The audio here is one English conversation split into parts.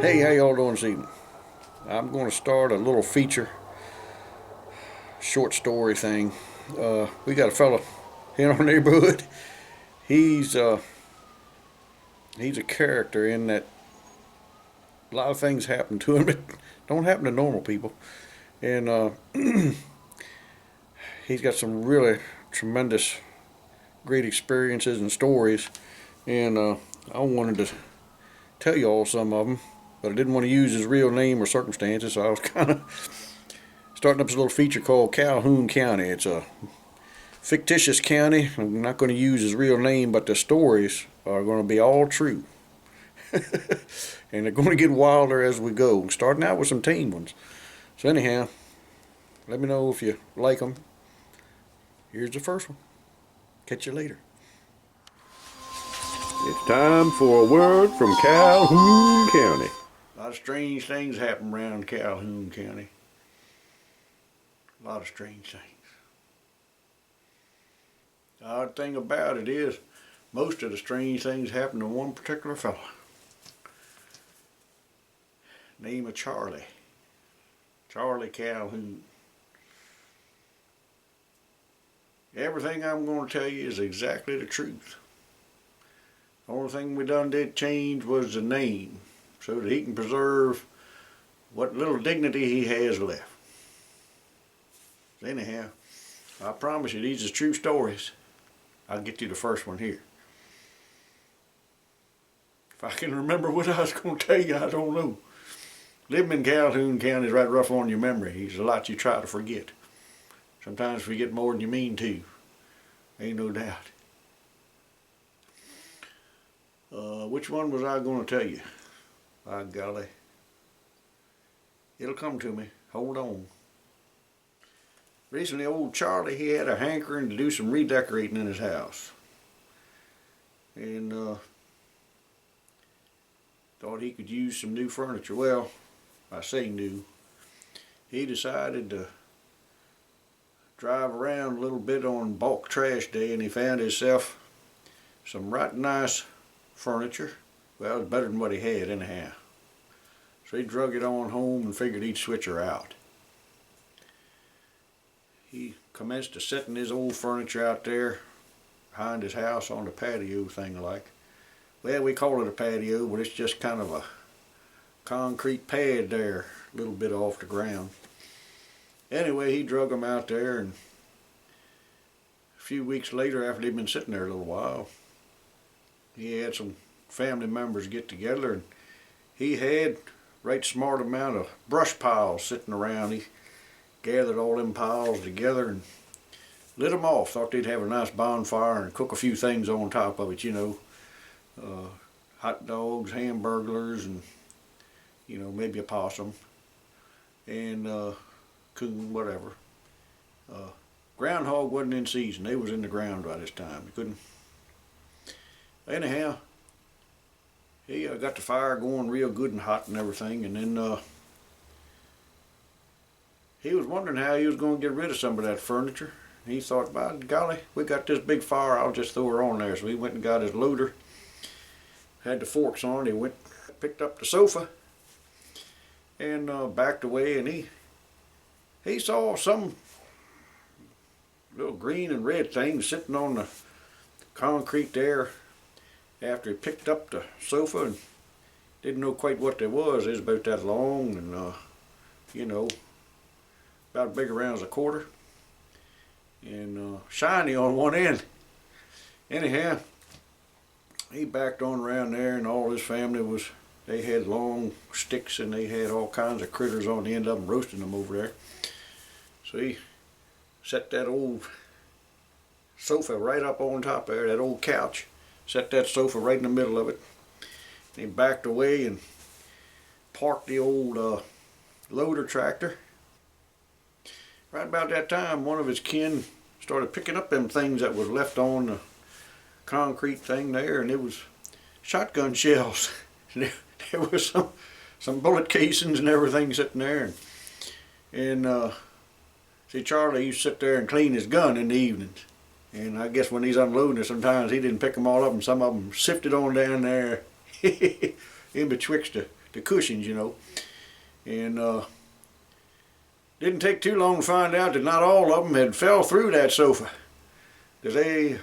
Hey, how y'all doing this evening? I'm going to start a little feature, short story thing. We got a fella in our neighborhood. He's uh, he's a character in that a lot of things happen to him that don't happen to normal people, and he's got some really tremendous, great experiences and stories. And I wanted to tell y'all some of them, but I didn't want to use his real name or circumstances, so I was kind of starting up this little feature called Calhoone County. It's a fictitious county. I'm not going to use his real name, but the stories are going to be all true. And they're going to get wilder as we go, starting out with some tame ones. So, anyhow, let me know if you like them. Here's the first one. Catch you later. It's time for a word from Calhoune County. A lot of strange things happen around Calhoune County. A lot of strange things. The odd thing about it is, most of the strange things happen to one particular fella. Name of Charlie. Charlie Calhoune. Everything I'm going to tell you is exactly the truth. The only thing we did change was the name, so that he can preserve what little dignity he has left. So anyhow, I promise you these are true stories. I'll get you the first one here. If I can remember what I was going to tell you, I don't know. Living in Calhoune County is right rough on your memory. There's a lot you try to forget. Sometimes forget more than you mean to. Ain't no doubt. Which one was I going to tell you? By golly. It'll come to me. Hold on. Recently, old Charlie, he had a hankering to do some redecorating in his house. And thought he could use some new furniture. Well, I say new. He decided to drive around a little bit on bulk trash day, and he found himself some right nice furniture. Well, it was better than what he had anyhow. So he drug it on home and figured he'd switch her out. He commenced to setting his old furniture out there behind his house on the patio thing like. Well, we call it a patio, but it's just kind of a concrete pad there, a little bit off the ground. Anyway, he drug them out there, and a few weeks later, after they'd been sitting there a little while, he had some family members get together, and he had right smart amount of brush piles sitting around. He gathered all them piles together and lit them off. Thought they'd have a nice bonfire and cook a few things on top of it, you know. Hot dogs, hamburgers, and, you know, maybe a possum, and coon, whatever. Groundhog wasn't in season. They was in the ground by this time. You couldn't. Anyhow, he got the fire going real good and hot and everything, and then he was wondering how he was going to get rid of some of that furniture. He thought, by golly, we got this big fire, I'll just throw her on there. So he went and got his loader, had the forks on. He went, picked up the sofa, and backed away, and he saw some little green and red thing sitting on the concrete there after he picked up the sofa, and didn't know quite what there was. It was about that long and, you know, about big around as a quarter, and shiny on one end. Anyhow, he backed on around there, and all his family they had long sticks, and they had all kinds of critters on the end of them, roasting them over there. So he set that old sofa right up on top there, that old couch, set that sofa right in the middle of it. And he backed away and parked the old loader tractor. Right about that time, one of his kin started picking up them things that was left on the concrete thing there, and it was shotgun shells. There was some bullet casings and everything sitting there. And see, Charlie used to sit there and clean his gun in the evenings. And I guess when he's unloading it, sometimes he didn't pick them all up, and some of them sifted on down there in betwixt the the cushions, you know. And didn't take too long to find out that not all of them had fell through that sofa, because they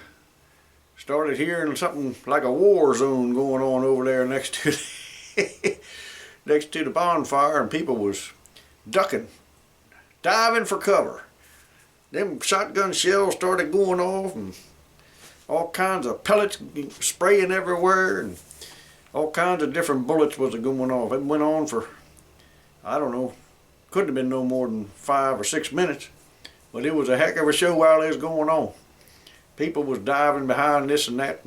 started hearing something like a war zone going on over there next to next to the bonfire, and people was ducking, diving for cover. Them shotgun shells started going off, and all kinds of pellets spraying everywhere, and all kinds of different bullets was going off. It went on for, I don't know, couldn't have been no more than 5 or 6 minutes, but it was a heck of a show while it was going on. People was diving behind this and that,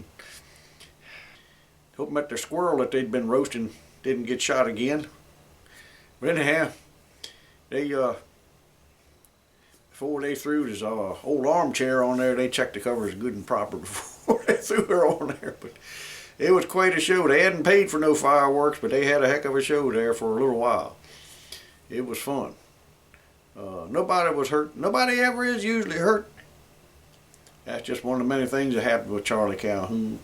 hoping that their squirrel that they'd been roasting didn't get shot again. But anyhow, they before they threw this old armchair on there, they checked the covers good and proper before they threw her on there. But it was quite a show. They hadn't paid for no fireworks, but they had a heck of a show there for a little while. It was fun. Nobody was hurt. Nobody ever is usually hurt. That's just one of the many things that happened with Charlie Calhoune.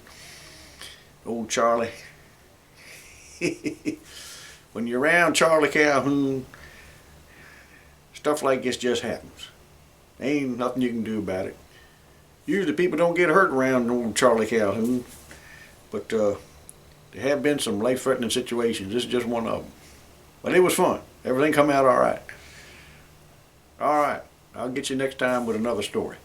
Old Charlie. When you're around Charlie Calhoune, stuff like this just happens. Ain't nothing you can do about it. Usually people don't get hurt around old Charlie Calhoune, but there have been some life-threatening situations. This is just one of them. But it was fun. Everything come out all right. All right. I'll get you next time with another story.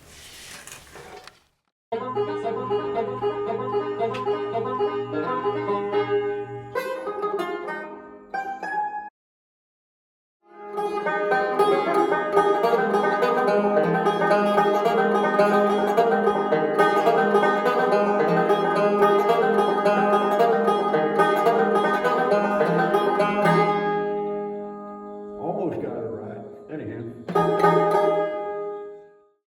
Almost got it right. Anyhow.